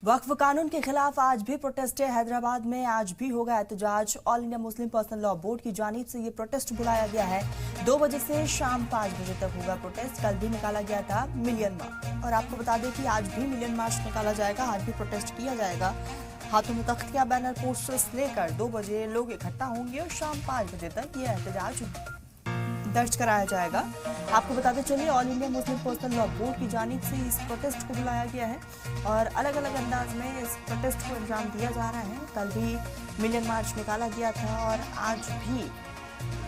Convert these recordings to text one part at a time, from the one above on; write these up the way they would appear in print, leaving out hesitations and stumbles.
वक्फ कानून के खिलाफ आज भी प्रोटेस्ट है। हैदराबाद में आज भी होगा एहतजाज। All India Muslim personal law board की जानिब से ये प्रोटेस्ट बुलाया गया है। 2 बजे से शाम 5 बजे तक होगा प्रोटेस्ट। कल भी निकाला गया था मिलियन मार्च, और आपको बता दें कि आज भी मिलियन मार्च निकाला जाएगा। आज भी प्रोटेस्ट किया जाएगा। हाथों में तख्तियां, बैनर, पोस्टर्स लेकर 2 बजे लोग इकट्ठा होंगे और शाम 5 बजे तक ये एहतजाज दर्ज कराया जाएगा। आपको बताते चलिए, all India Muslim personal law board की जानिब से इस प्रोटेस्ट को बुलाया गया है और अलग अलग अंदाज में इस प्रोटेस्ट को अंजाम दिया जा रहा है। कल भी मिलियन मार्च निकाला गया था और आज भी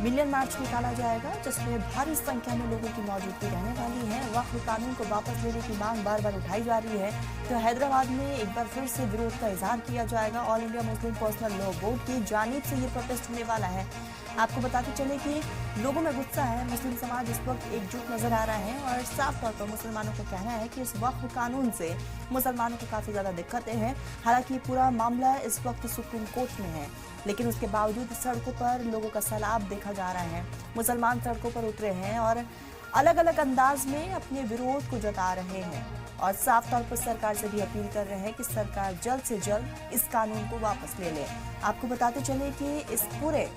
मिलियन मार्च निकाला जाएगा, जिसमें भारी संख्या में लोगों की मौजूदगी रहने वाली है। वक्फ कानून को वापस लेने की मांग बार बार उठाई जा रही है, तो हैदराबाद में एक बार फिर से विरोध का इजहार किया जाएगा। All India Muslim personal law board की जानिब से ये प्रोटेस्ट होने वाला है। आपको बताते चले कि लोगों में गुस्सा है। मुस्लिम समाज इस वक्त एकजुट नजर आ रहा है और साफ तौर पर मुसलमानों का कहना है कि इस वक्फ कानून से मुसलमानों को काफी ज्यादा दिक्कतें हैं। हालांकि पूरा मामला इस वक्त सुप्रीम कोर्ट में है, लेकिन उसके बावजूद सड़कों पर लोगों का सैलाब देखा जा रहा है। मुसलमान सड़कों पर उतरे हैं और अलग अलग अंदाज में अपने विरोध को जता रहे हैं और साफ तौर पर सरकार से भी अपील कर रहे हैं कि सरकार जल्द से जल्द इस कानून को वापस ले ले। आपको बताते चले कि इस पूरे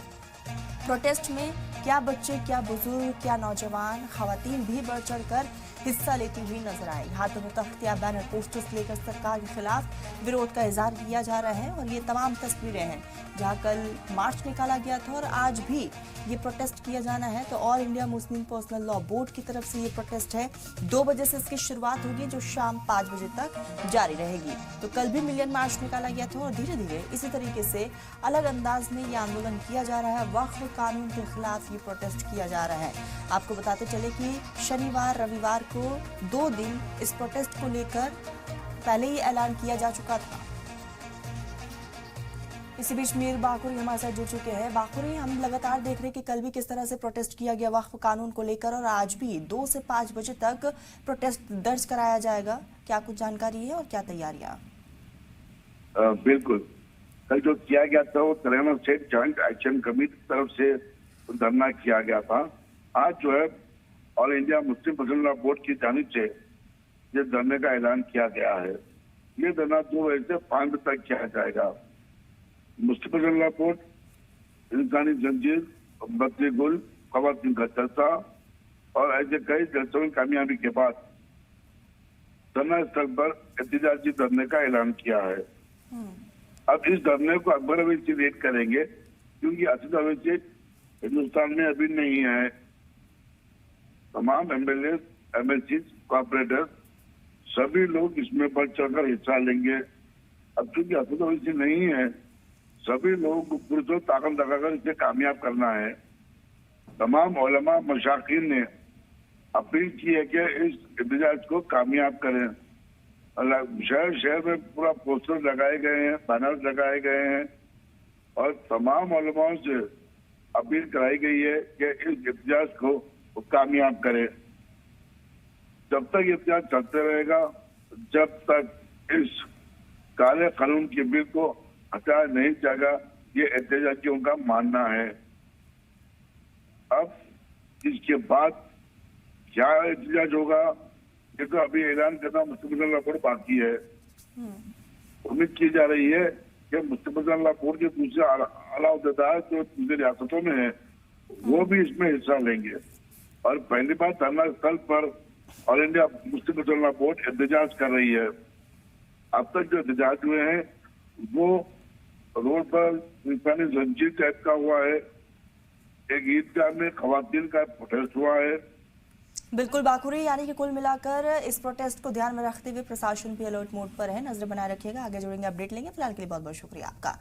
प्रोटेस्ट में क्या बच्चे, क्या बुजुर्ग, क्या नौजवान, खवातीन भी बढ़ चढ़कर हिस्सा लेती हुई नजर आई। हाथों में तख्तियां, बैनर, पोस्टर्स लेकर सरकार के खिलाफ विरोध का इजहार किया जा रहा है। और ये तमाम तस्वीरें हैं जहां कल मार्च निकाला गया था और आज भी ये प्रोटेस्ट किया जाना है। तो all India Muslim personal law board की तरफ से ये प्रोटेस्ट है। 2 बजे से इसकी शुरुआत होगी, जो शाम 5 बजे तक जारी रहेगी। तो कल भी मिलियन मार्च निकाला गया था और धीरे धीरे इसी तरीके से अलग अंदाज में ये आंदोलन किया जा रहा है। वक्फ कानून के खिलाफ ये प्रोटेस्ट किया जा रहा है। आपको बताते चले कि शनिवार, रविवार को 2 दिन इस प्रोटेस्ट को लेकर पहले ही ऐलान किया जा चुका था। इसी बीच मीर बाकुरी हमारे साथ जुड़ चुके हैं। बाकुरी, हम लगातार देख रहे हैं कि कल भी किस तरह से प्रोटेस्ट किया गया वक्फ कानून को लेकर और आज भी 2 से 5 बजे तक प्रोटेस्ट दर्ज कराया जाएगा। क्या कुछ जानकारी है और क्या तैयारियां? बिल्कुल, कल जो किया गया था वो Telangana state joint action committee की तरफ से धरना किया गया था। आज जो है all India Muslim personal law board की जानिब से ये धरने का ऐलान किया गया है। ये धरना 2 बजे से 5 बजे तक किया जाएगा। मुस्लिम पर्सनल लॉ बोर्ड इंसानी जंजीर, बत्ती गुल, खवातीन का जलसा और ऐसे कई जलसों की कामयाबी के बाद धरना स्थल पर एहतजाजी धरने का ऐलान किया है। अब इस धरने को अकबर अवैध से लेट करेंगे, क्योंकि असद अवैध से हिंदुस्तान में अभी नहीं है। तमाम एमएलए, एमएलसी, कॉर्पोरेटर सभी लोग इसमें बढ़ चढ़कर हिस्सा लेंगे। अब चूंकि असद अवैध से नहीं है, सभी लोग पुरुषों ताकत लगाकर इसे कामयाब करना है। तमाम उलमा, मशाकिन ने अपील की है कि इस एहतजाज को कामयाब करें। शहर शहर में पूरा पोस्टर लगाए गए हैं, बैनर लगाए गए हैं और तमाम उलमाओं से अपील कराई गई है कि इस एहतजाज को कामयाब करे। जब तक एहतजाज चलते रहेगा, जब तक इस काले कानून के बिल को हटाया नहीं जाएगा, ये एहतजाजियों का मानना है। अब इसके बाद क्या एहतजाज होगा, ये तो अभी ऐलान करना मुस्लिम पर्सनल लॉ बोर्ड बाकी है। उम्मीद की जा रही है कि मुस्लिम पर्सनल लॉ बोर्ड के दूसरे अलाउद्दार जो दूसरी रियासतों में है वो भी इसमें हिस्सा लेंगे। और पहली बार धरना स्थल पर all India Muslim personal law board एहतजाज कर रही है। अब तक जो एहतजाज हुए हैं वो रोड पर इंसानी जंजीर टाइप का हुआ है। एक ईदगाह में खवातीन का प्रोटेस्ट हुआ है। बिल्कुल बाकुरी, यानी कि कुल मिलाकर इस प्रोटेस्ट को ध्यान में रखते हुए प्रशासन भी अलर्ट मोड पर है। नजर बनाए रखिएगा, आगे जुड़ेंगे, अपडेट लेंगे। फिलहाल के लिए बहुत बहुत शुक्रिया आपका।